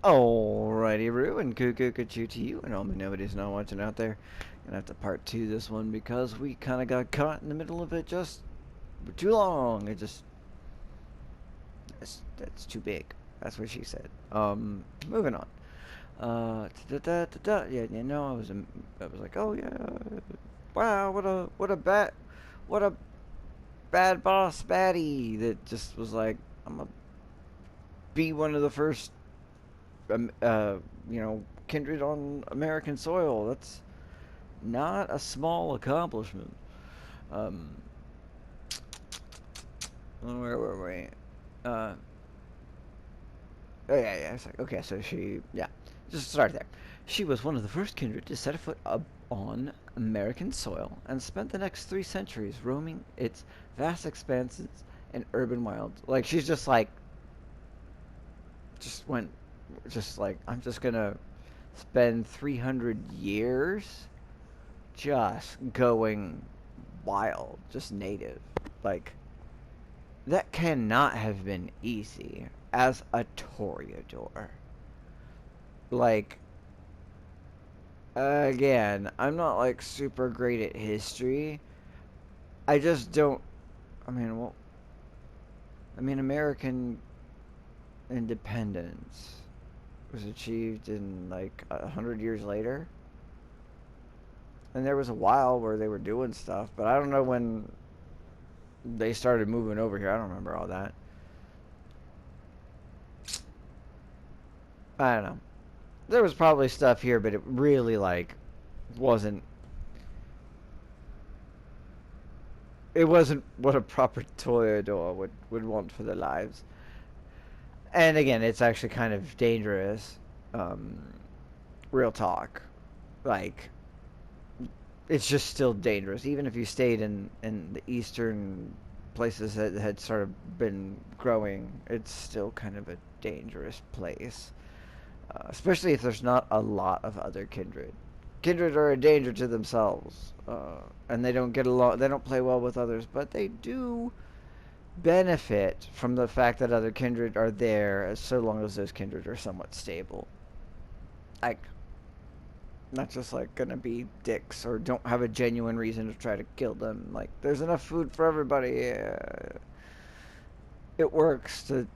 Alrighty, Roo, and cuckoo to you, and all my nobody's not watching out there. Gonna have to part two this one because we kind of got caught in the middle of it just for too long. That's too big. That's what she said. Moving on. Yeah, I was like, oh yeah, wow, what a bad boss baddie that just was like, I'm gonna be one of the first um, uh, kindred on American soil. That's not a small accomplishment. Um, where were we? Uh, oh yeah. It's like, okay, so just start there. She was one of the first kindred to set a foot up on American soil and spent the next 3 centuries roaming its vast expanses and urban wilds. Like she's just went, just like I'm just gonna spend 300 years just going wild, just native. Like, that cannot have been easy as a Toreador. Like, again, I'm not like super great at history. I just don't. I mean, well, American independence was achieved in like 100 years later. And there was a while where they were doing stuff, but I don't know when they started moving over here. I don't remember all that. I don't know. There was probably stuff here, but it really like wasn't. It wasn't what a proper Toreador would want for their lives. And again, it's actually kind of dangerous. Um, Real talk, like it's just still dangerous. Even if you stayed in the eastern places that had sort of been growing, it's still kind of a dangerous place. Especially if there's not a lot of other kindred. Kindred are a danger to themselves, and they don't get along. They don't play well with others, but they do benefit from the fact that other kindred are there, as so long as those kindred are somewhat stable. Like, not just like gonna be dicks or don't have a genuine reason to try to kill them. Like, there's enough food for everybody. It works to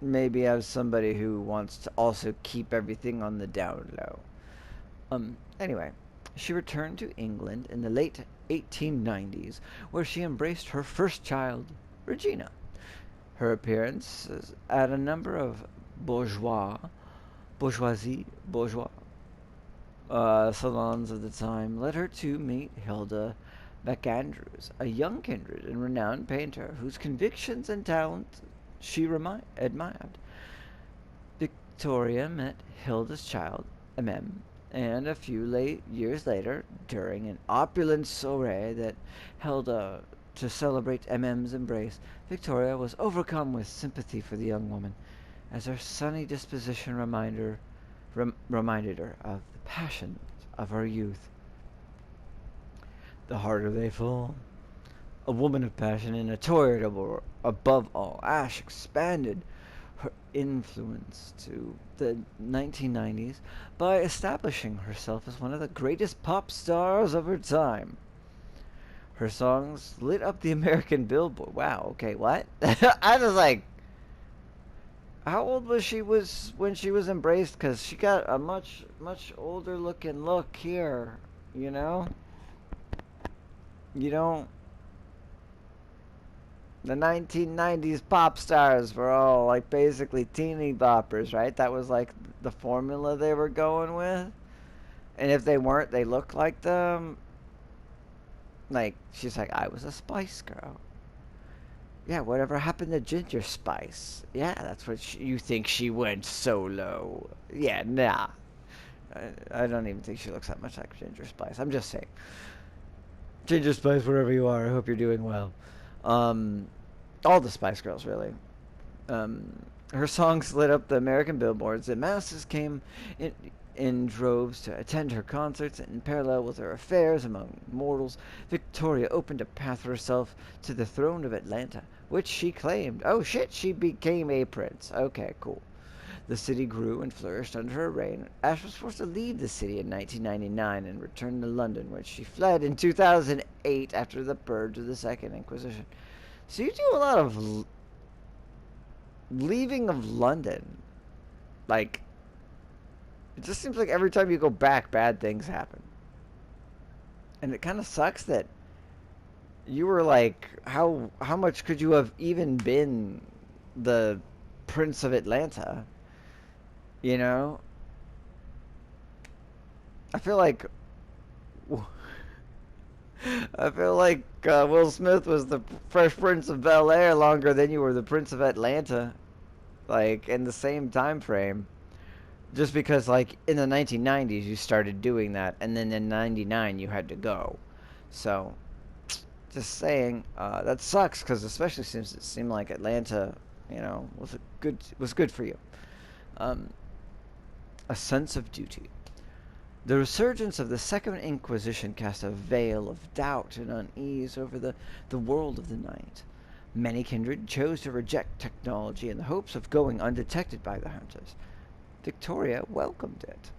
maybe have somebody who wants to also keep everything on the down low. Anyway, she returned to England in the late 1890s, where she embraced her first child, Regina. Her appearances at a number of bourgeois salons of the time led her to meet Hilda MacAndrews, a young kindred and renowned painter whose convictions and talent she admired. Victoria met Hilda's child, MM, and a few years later, during an opulent soiree that held to celebrate MM's embrace, Victoria was overcome with sympathy for the young woman, as her sunny disposition reminded her of the passions of her youth. The harder they fall. A woman of passion and a Toreador above all. Ash expanded her influence to the 1990s by establishing herself as one of the greatest pop stars of her time. Her songs lit up the American Billboard. Wow, okay, what? I was like, how old was she when she was embraced? Because she got a much older looking look here, you know? You don't. The 1990s pop stars were all like basically teeny boppers, right? That was like the formula they were going with. And if they weren't, they looked like them. Like, she's like, I was a Spice Girl. Yeah, whatever happened to Ginger Spice? Yeah, that's what you think she went solo. Yeah, nah. I don't even think she looks that much like Ginger Spice. I'm just saying. Ginger Spice, wherever you are, I hope you're doing well. All the Spice Girls, really. Her songs lit up the American billboards, and masses came in droves to attend her concerts. In parallel with her affairs among mortals, Victoria opened a path for herself to the throne of Atlanta, which she claimed. Oh shit, she became a prince. Okay, cool. The city grew and flourished under her reign. Ash was forced to leave the city in 1999 and returned to London, which she fled in 2008 after the purge of the Second Inquisition. So you do a lot of leaving of London. Like, it just seems like every time you go back, bad things happen. And it kind of sucks that you were like, how much could you have even been the Prince of Atlanta? You know? I feel like Will Smith was the Fresh Prince of Bel Air longer than you were the Prince of Atlanta, like in the same time frame. Just because, like, in the 1990s you started doing that, and then in '99 you had to go. So, just saying, that sucks because especially since it seemed like Atlanta, was good for you. Um, a sense of duty. The resurgence of the Second Inquisition cast a veil of doubt and unease over the world of the night. Many kindred chose to reject technology in the hopes of going undetected by the hunters. Victoria welcomed it.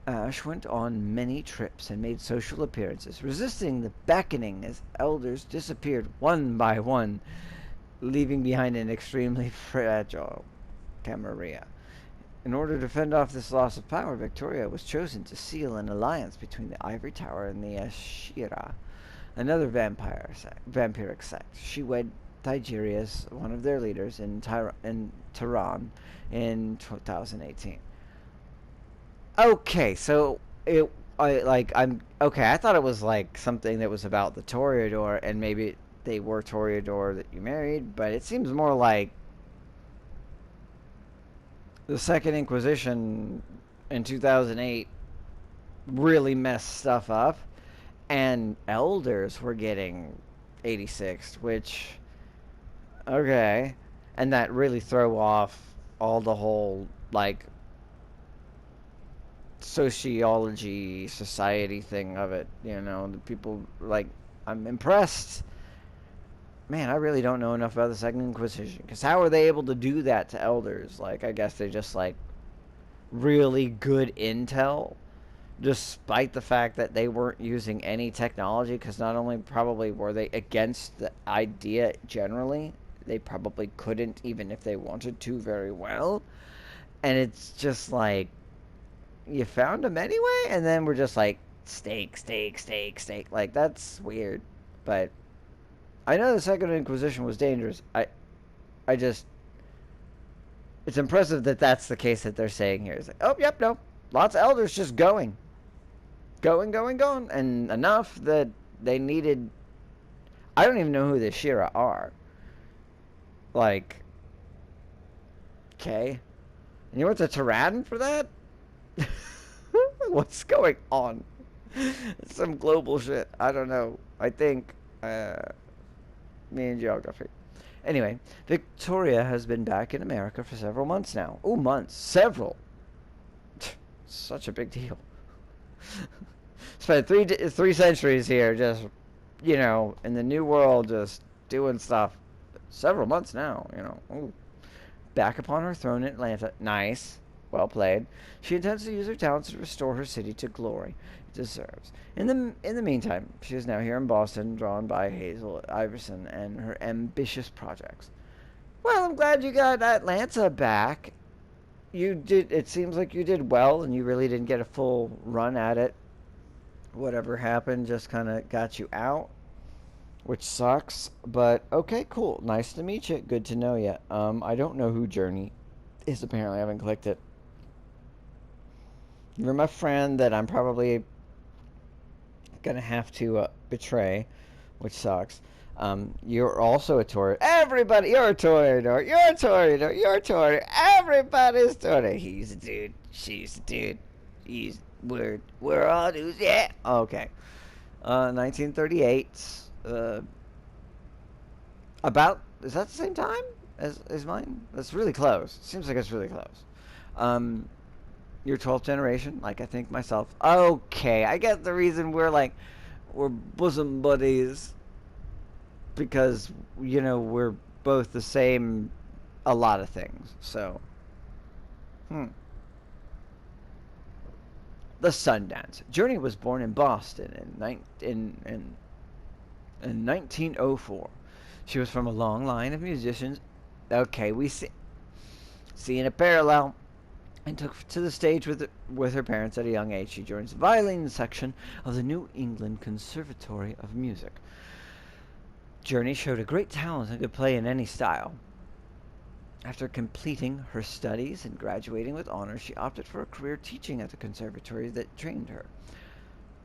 Ash went on many trips and made social appearances, resisting the beckoning as elders disappeared one by one, leaving behind an extremely fragile Camarilla. In order to fend off this loss of power, Victoria was chosen to seal an alliance between the Ivory Tower and the Ashira, another vampiric sect. She wed Tigerius, one of their leaders, in Tehran in 2018. Okay, so I'm okay. I thought it was like something that was about the Toreador, and maybe they were Toreador that you married, but it seems more like the Second Inquisition in 2008 really messed stuff up, and elders were getting 86th, which, okay, and that really throw off all the whole, like, sociology, society thing of it, the people, like, I'm impressed. Man, I really don't know enough about the Second Inquisition. Because how are they able to do that to elders? Like, I guess they just, like, really good intel. Despite the fact that they weren't using any technology. Because not only probably were they against the idea generally, they probably couldn't, even if they wanted to, very well. And it's just like, you found them anyway? And then we're just like, steak. Like, that's weird. But I know the Second Inquisition was dangerous. I just, it's impressive that that's the case that they're saying here. It's like, oh, yep, no, lots of elders just going, and enough that they needed. I don't even know who the Shira are. Like, okay, and you went to Tehran for that? What's going on? It's some global shit. I don't know. I think. Me and geography. Anyway, Victoria has been back in America for several months now. Oh, months. Several. Such a big deal. Spent three centuries here just, in the new world, just doing stuff. Several months now, Ooh. Back upon her throne in Atlanta. Nice. Well played. She intends to use her talents to restore her city to glory it deserves. In the meantime, she is now here in Boston, drawn by Hazel Iverson and her ambitious projects. Well, I'm glad you got Atlanta back. It seems like you did well, and you really didn't get a full run at it. Whatever happened just kind of got you out, which sucks. But okay, cool. Nice to meet you. Good to know you. I don't know who Journey is. Apparently, I haven't clicked it. You're my friend that I'm probably gonna have to betray, which sucks. You're also a Toreador. Everybody, you're a Toreador. You're a Toreador. You're a Toreador. Everybody's Toreador. He's a dude. She's a dude. We're all dudes. Yeah. Okay. 1938. Is that the same time as mine? That's really close. Seems like it's really close. You're 12th generation, like I think myself. Okay, I get the reason we're bosom buddies because, we're both the same a lot of things. So, Hmm. The Sundance. Journey was born in Boston in 1904. She was from a long line of musicians. Okay, we see in a parallel, and took to the stage with her parents at a young age. She joins the violin section of the New England Conservatory of Music. Journey showed a great talent and could play in any style. After completing her studies and graduating with honors, she opted for a career teaching at the conservatory that trained her.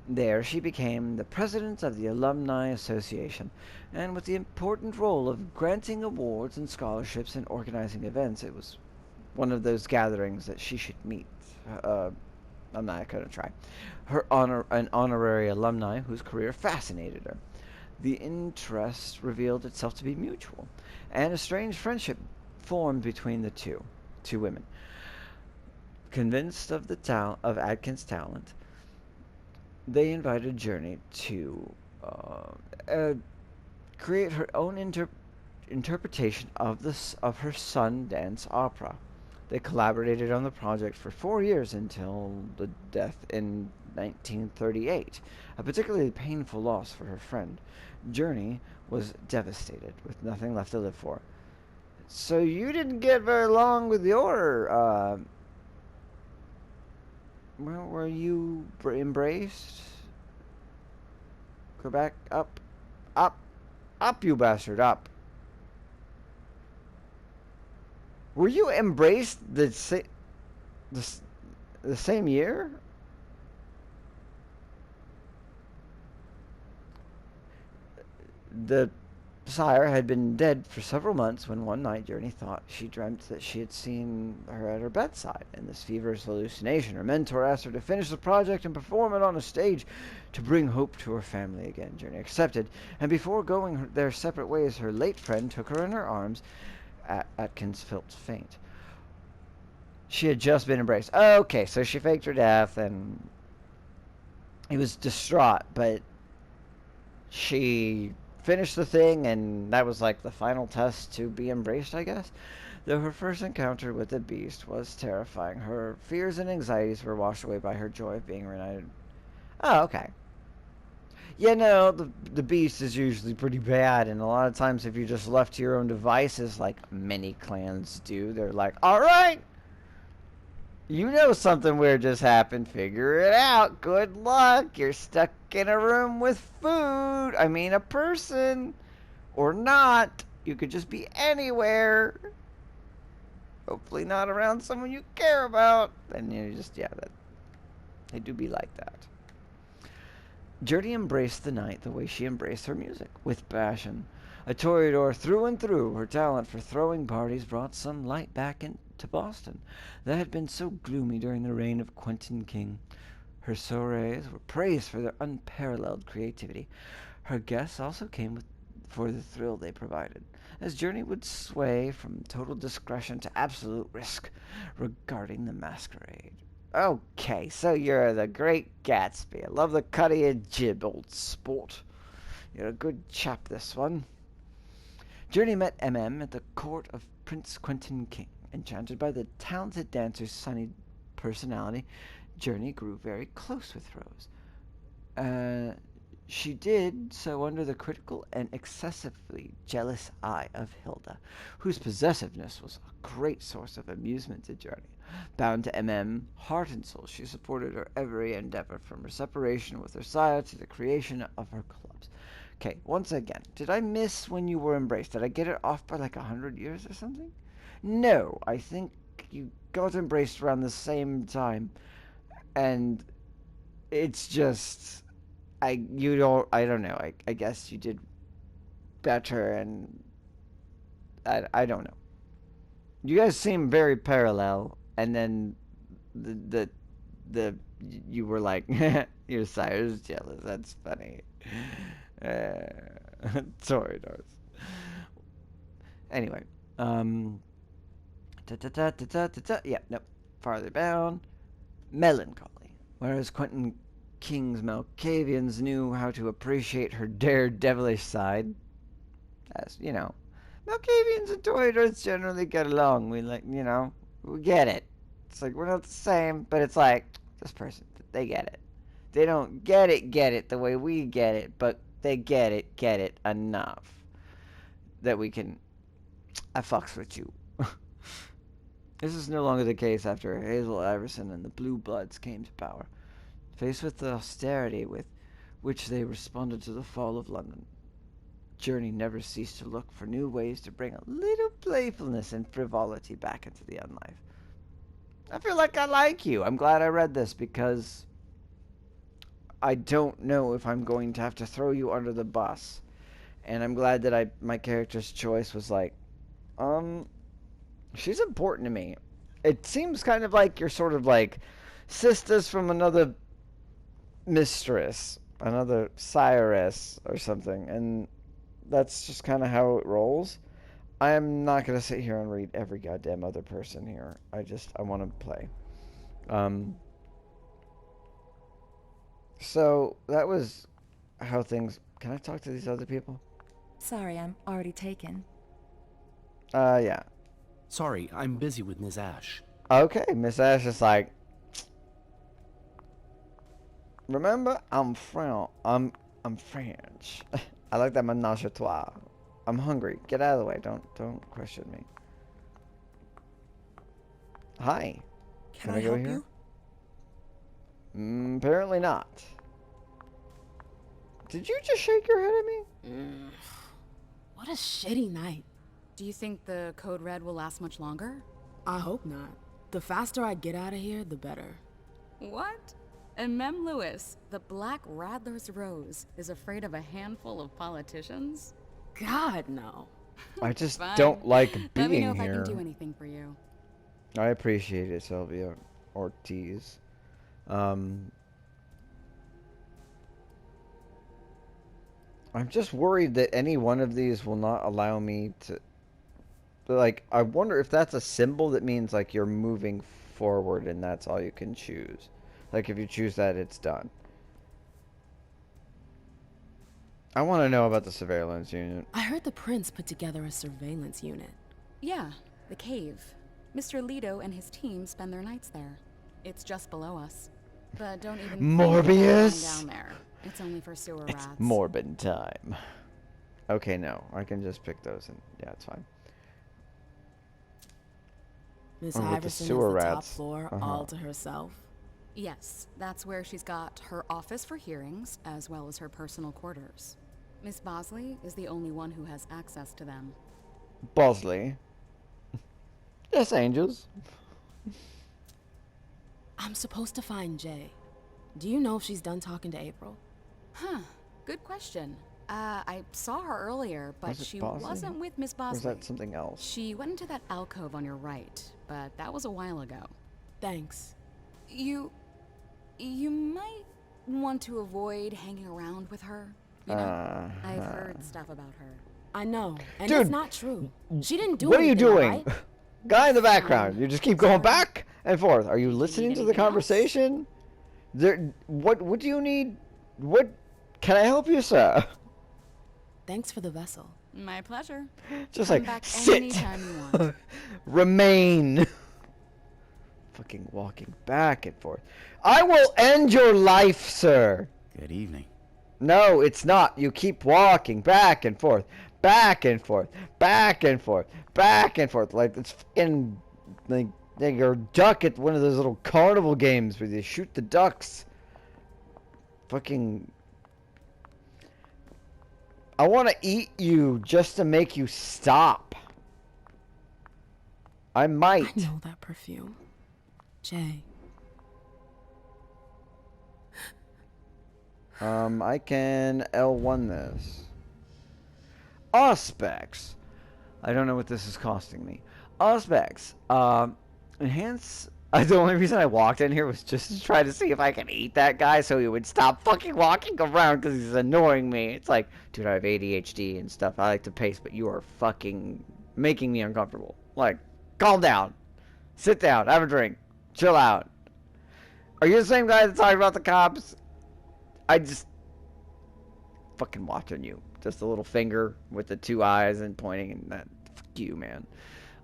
There, she became the president of the Alumni Association, and with the important role of granting awards and scholarships and organizing events. It was one of those gatherings that she should meet. Uh, I'm not going to try. An honorary alumni whose career fascinated her. The interest revealed itself to be mutual, and a strange friendship formed between the two women. Convinced of Adkins' talent, they invited Journey to create her own interpretation of her Sundance opera. They collaborated on the project for 4 years until the death in 1938, a particularly painful loss for her friend. Journey was devastated, with nothing left to live for. So you didn't get very long with your, were you embraced? Go back, up, up, up, you bastard, up. Were you embraced the same year? The sire had been dead for several months when one night Journey thought she dreamt that she had seen her at her bedside. In this feverish hallucination, her mentor asked her to finish the project and perform it on a stage to bring hope to her family again. Journey accepted, and before going their separate ways, her late friend took her in her arms. Atkins felt faint. She had just been embraced. Okay, so she faked her death, and he was distraught, but she finished the thing, and that was like the final test to be embraced, I guess. Though her first encounter with the beast was terrifying, her fears and anxieties were washed away by her joy of being reunited. Oh, okay. Yeah, no, the beast is usually pretty bad, and a lot of times if you're just left to your own devices, like many clans do, they're like, alright, you know something weird just happened, figure it out, good luck, you're stuck in a room with food, I mean a person, or not, you could just be anywhere, hopefully not around someone you care about, and you just, yeah, they do be like that. Journey embraced the night the way she embraced her music, with passion. A toreador through and through, her talent for throwing parties brought some light back into Boston that had been so gloomy during the reign of Quentin King. Her soirees were praised for their unparalleled creativity. Her guests also came for the thrill they provided, as Journey would sway from total discretion to absolute risk regarding the masquerade. Okay, so you're the Great Gatsby. I love the cut of your jib, old sport. You're a good chap, this one. Journey met MM at the court of Prince Quentin King. Enchanted by the talented dancer's sunny personality, Journey grew very close with Rose. She did so under the critical and excessively jealous eye of Hilda, whose possessiveness was a great source of amusement to Journey. Bound to MM, heart and soul, she supported her every endeavor, from her separation with her sire to the creation of her clubs. Okay, once again, did I miss when you were embraced? Did I get it off by like 100 years or something? No, I think you got embraced around the same time, and it's just, I don't know. I guess you did better, and I don't know. You guys seem very parallel, and then the you were like, your sire's jealous. That's funny. Sorry, Doris. Anyway, yeah, nope. Farther down, melancholy. Whereas Quentin King's Malkavians knew how to appreciate her daredevilish side, as you know, Malkavians and Toreadors generally get along. We we get it. It's like, we're not the same, but it's like, this person, they get it. They don't get it the way we get it, but they get it enough that we can, I fucks with you. This is no longer the case after Hazel Iverson and the Blue Bloods came to power. Faced with the austerity with which they responded to the fall of London, Journey never ceased to look for new ways to bring a little playfulness and frivolity back into the unlife. I feel like I like you. I'm glad I read this because I don't know if I'm going to have to throw you under the bus. And I'm glad that my character's choice was like, she's important to me. It seems kind of like you're sort of like sisters from another mistress, another siress or something, and that's just kind of how it rolls. I'm not going to sit here and read every goddamn other person here. I want to play. So that was how things... Can I talk to these other people? Sorry, I'm already taken. Yeah. Sorry, I'm busy with Ms. Ash. Okay, Miss Ash is like... Remember, I'm French. I'm French. I like that menage a trois. I'm hungry. Get out of the way. Don't question me. Hi. Can I I go help here? you? Apparently not. Did you just shake your head at me? What a shitty night. Do you think the code red will last much longer? I hope not. The faster I get out of here, the better. What? And Mem Lewis, the Black Rattler's Rose, is afraid of a handful of politicians? God, no. I just Fine. don't like Let me know being if here. I can do anything for you. I appreciate it, Sylvia Ortiz. I'm just worried that any one of these will not allow me to... Like, I wonder if that's a symbol that means, like, you're moving forward and that's all you can choose. Like, if you choose that, it's done. I want to know about the surveillance unit. I heard the prince put together a surveillance unit. Yeah, the cave. Mr. Leto and his team spend their nights there. It's just below us. But don't even think about going Morbius! down there. It's only for sewer It's rats. Morbid time. Okay, no. I can just pick those and... Yeah, it's fine. Miss Oh, with the Iverson has sewer the top rats. floor all to herself. Yes, that's where she's got her office for hearings, as well as her personal quarters. Miss Bosley is the only one who has access to them. Bosley. Yes, angels. I'm supposed to find Jay. Do you know if she's done talking to April? Huh, good question. I saw her earlier, but Was it she Bosley? wasn't with Miss Or Bosley. is that something else? She went into that alcove on your right, but that was a while ago. Thanks. You might want to avoid hanging around with her. You know, I've heard stuff about her. I know, and Dude, it's not true. She didn't do What are you anything, doing? right? Guy in the background. You just keep going Sorry. back and forth. Are you listening need to the anything else? conversation? What do you need? What can I help you, sir? Thanks for the vessel. My pleasure. Just Come like back sit. anytime you want. Remain. Fucking walking back and forth. I will end your life, sir. Good evening. No, it's not. You keep walking back and forth, back and forth, back and forth, back and forth. Like it's fucking like you're a duck at one of those little carnival games where you shoot the ducks. Fucking. I want to eat you just to make you stop. I might. I know that perfume. Jay. I can L1 this. Auspex. I don't know what this is costing me. Auspex. Enhance. The only reason I walked in here was just to try to see if I can eat that guy so he would stop fucking walking around because he's annoying me. It's like, dude, I have ADHD and stuff. I like to pace, but you are fucking making me uncomfortable. Like, calm down. Sit down. Have a drink. Chill out. Are you the same guy that talked about the cops? I just fucking watching you. Just a little finger with the two eyes and pointing and that. Fuck you, man.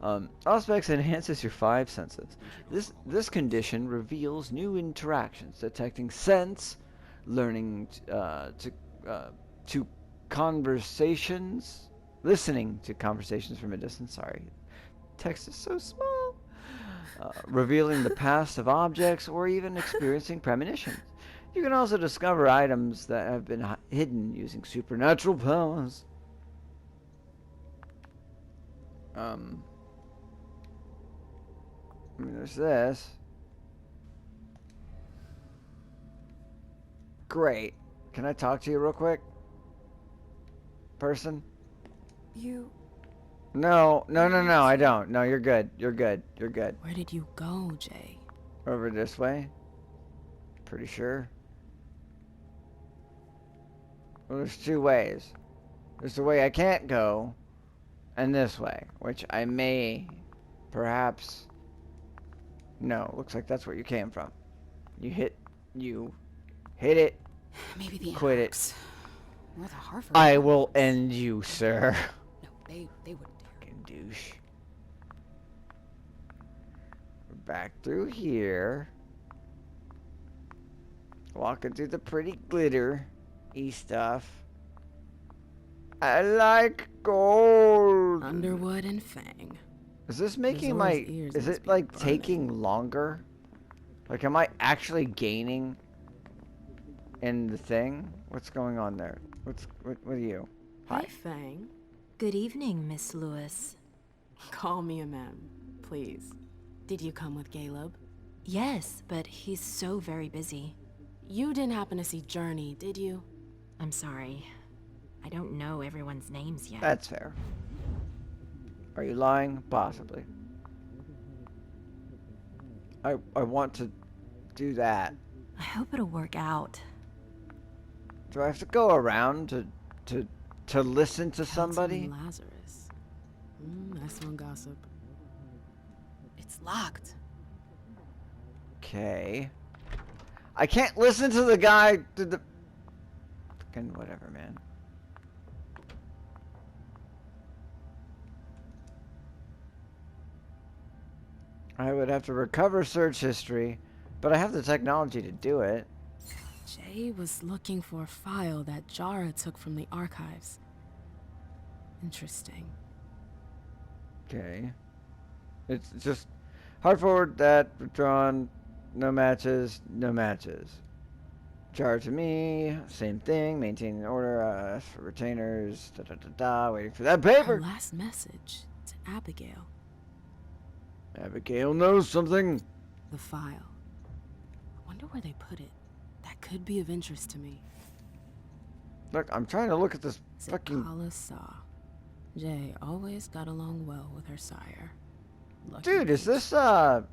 Auspex enhances your five senses. This condition reveals new interactions, detecting scents, learning to conversations, listening to conversations from a distance. Sorry, text is so small. Revealing the past of objects, or even experiencing premonitions. You can also discover items that have been hidden using supernatural powers. I mean, there's this. Great. Can I talk to you real quick? Person? You... No, I don't. No, you're good. You're good. You're good. Where did you go, Jay? Over this way? Pretty sure. Well, there's two ways. There's the way I can't go, and this way, which I may, perhaps... No, looks like that's where you came from. You hit it, Maybe the quit it. Anarchs. Or the Harford. I will end you, sir. No, they wouldn't dare. Fucking douche. We're back through here. Walking through the pretty glitter-y stuff. I like gold. Underwood and Fang. Is this making Zora's my... ears Is must it, be like, burning. taking longer? Like, am I actually gaining in the thing? What's going on there? What are you? Hi, Fang. Good evening, Miss Lewis. Call me a ma'am, please. Did you come with Caleb? Yes, but he's so very busy. You didn't happen to see Journey, did you? I'm sorry. I don't know everyone's names yet. That's fair. Are you lying? Possibly. I want to do that. I hope it'll work out. Do I have to go around to listen to Kelton somebody? and Lazarus. Nice one, gossip. It's locked. Okay. I can't listen to the guy to the... Fucking whatever, man. I would have to recover search history, but I have the technology to do it. Jay was looking for a file that Jara took from the archives. Interesting. Okay. It's just hard forward that withdrawn, no matches, no matches. Jar to me, same thing, maintaining order, ask for retainers, waiting for that Her paper. last message to Abigail. Abigail knows something. The file. I wonder where they put it. That could be of interest to me. Look, I'm trying to look at this fucking... Zakala saw. Jay always got along well with her sire. Lucky Dude, is bitch.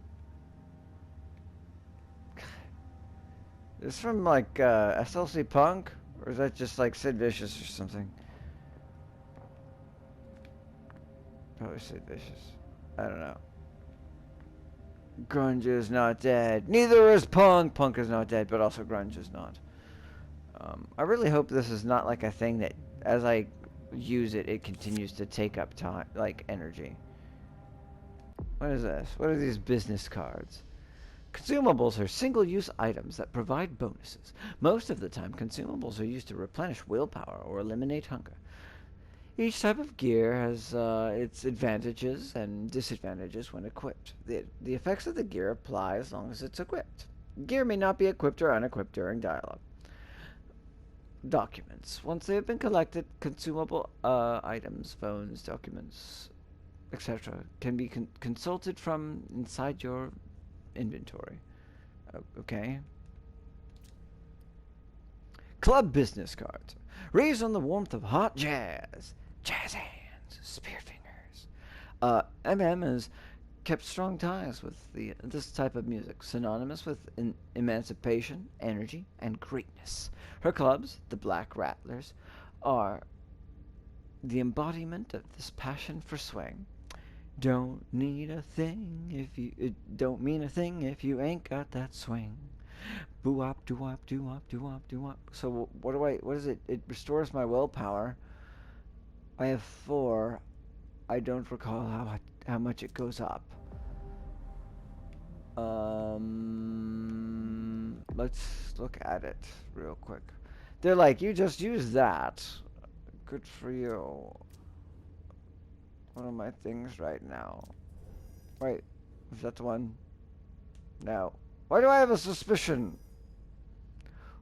this from like SLC Punk? Or is that just like Sid Vicious or something? Probably Sid Vicious. I don't know. Grunge is not dead. Neither is Punk. Punk is not dead, but also Grunge is not. I really hope this is not like a thing that as I use it, it continues to take up time, like energy. What is this? What are these business cards? Consumables are single-use items that provide bonuses. Most of the time, consumables are used to replenish willpower or eliminate hunger. Each type of gear has its advantages and disadvantages when equipped. The effects of the gear apply as long as it's equipped. Gear may not be equipped or unequipped during dialogue. Documents. Once they have been collected, consumable items, phones, documents, etc. can be consulted from inside your inventory. Okay. Club business cards. Raised on the warmth of hot jazz. Jazz hands. Spirit fingers. MM has kept strong ties with this type of music, synonymous with emancipation, energy, and greatness. Her clubs, the Black Rattlers, are the embodiment of this passion for swing. Don't need a thing if you... It don't mean a thing if you ain't got that swing. Boo-wop, doo-wop, doo-wop, doo-wop, doo-wop. So what is it? It restores my willpower. I have 4. I don't recall how much it goes up. Let's look at it real quick. They're like, you just use that. Good for you. What are my things right now? Wait, is that the one? No. Why do I have a suspicion?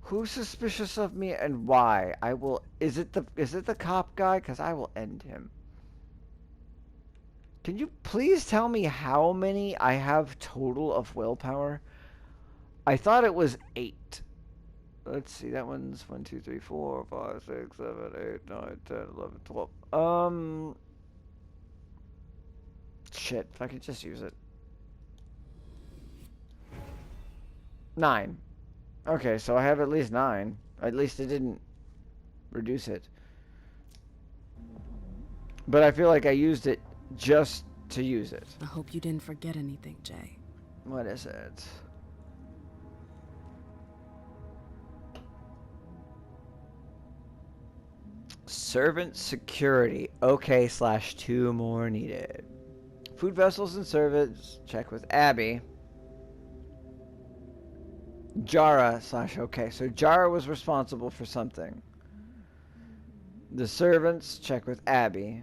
Who's suspicious of me and why? I will. Is it the cop guy? Cause I will end him. Can you please tell me how many I have total of willpower? I thought it was 8. Let's see, that one's 1, 2, 3, 4, 5, 6, 7, 8, 9, 10, 11, 12. Shit, if I could just use it. 9. Okay, so I have at least 9. At least it didn't reduce it. But I feel like I used it just to use it. I hope you didn't forget anything, Jay. What is it? Servant security. Okay, /2 more needed. Food vessels and servants. Check with Abby. Jara / okay. So Jara was responsible for something. The servants. Check with Abby.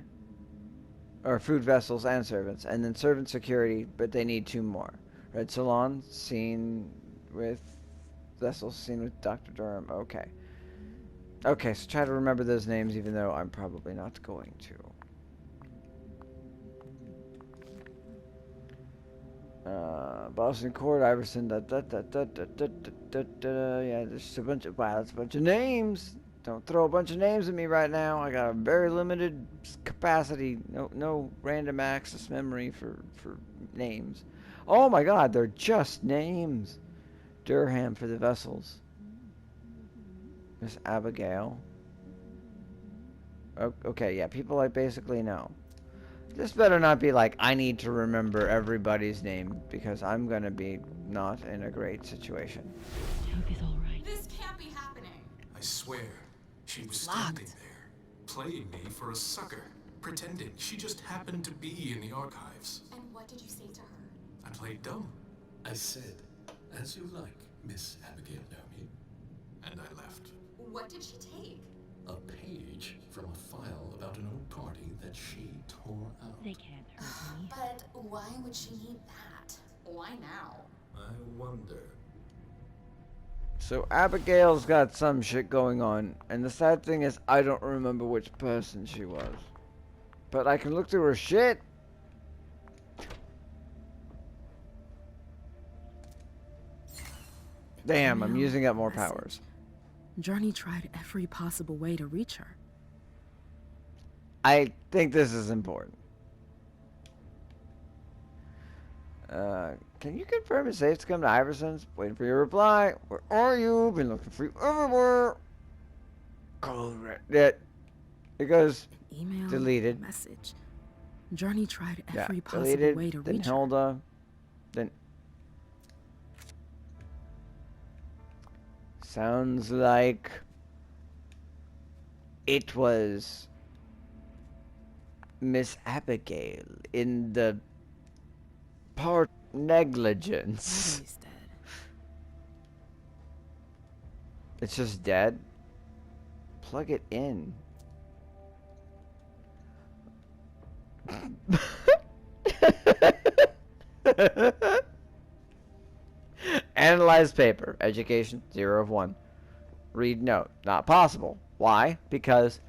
Or food vessels and servants. And then servant security, but they need 2 more. Red Salon. Scene with vessels. Scene with Dr. Durham. Okay. Okay, so try to remember those names, even though I'm probably not going to. Boston Court, Iverson, yeah, there's just a bunch of, wow, that's a bunch of names. Don't throw a bunch of names at me right now. I got a very limited capacity, no random access memory for names. Oh my god, they're just names. Durham for the vessels. Miss Abigail. Okay, yeah, people I basically know. This better not be like, I need to remember everybody's name, because I'm gonna be not in a great situation. I hope he's alright. This can't be happening. I swear, she was standing there, playing me for a sucker, pretending she just happened to be in the archives. And what did you say to her? I played dumb. I said, as you like, Miss Abigail Naomi. And I left. What did she take? A page from a file about an old party that she tore out. They can't hurt me. But why would she need that? Why now? I wonder. So Abigail's got some shit going on, and the sad thing is I don't remember which person she was. But I can look through her shit. Damn, I'm using up more powers. Journey tried every possible way to reach her. I think this is important. Can you confirm it's safe to come to Iverson's? Waiting for your reply. Where are you? Been looking for you everywhere. Correct. It goes Email, deleted. message. Journey tried Yeah, every possible deleted. way to Then reach her. Hilda. Then sounds like it was Miss Abigail in the part negligence. He's dead. It's just dead. Plug it in. Analyze paper. Education 0 of 1. Read note. Not possible. Why? Because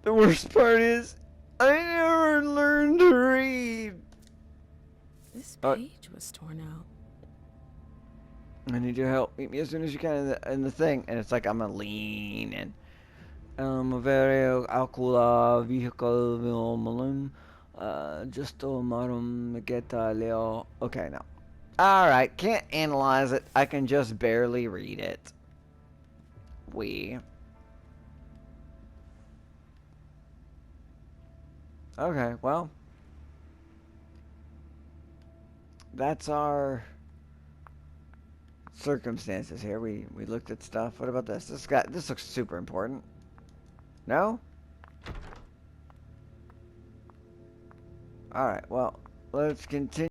the worst part is I never learned to read. This page was torn out. I need your help. Meet me as soon as you can in the thing. And it's like I'm gonna lean in. A very alcohol vehicle malum. Just marum get leo. Okay, now. Alright, can't analyze it. I can just barely read it. Okay, well. That's our circumstances here. We looked at stuff. What about this? This looks super important. No? Alright, well, let's continue.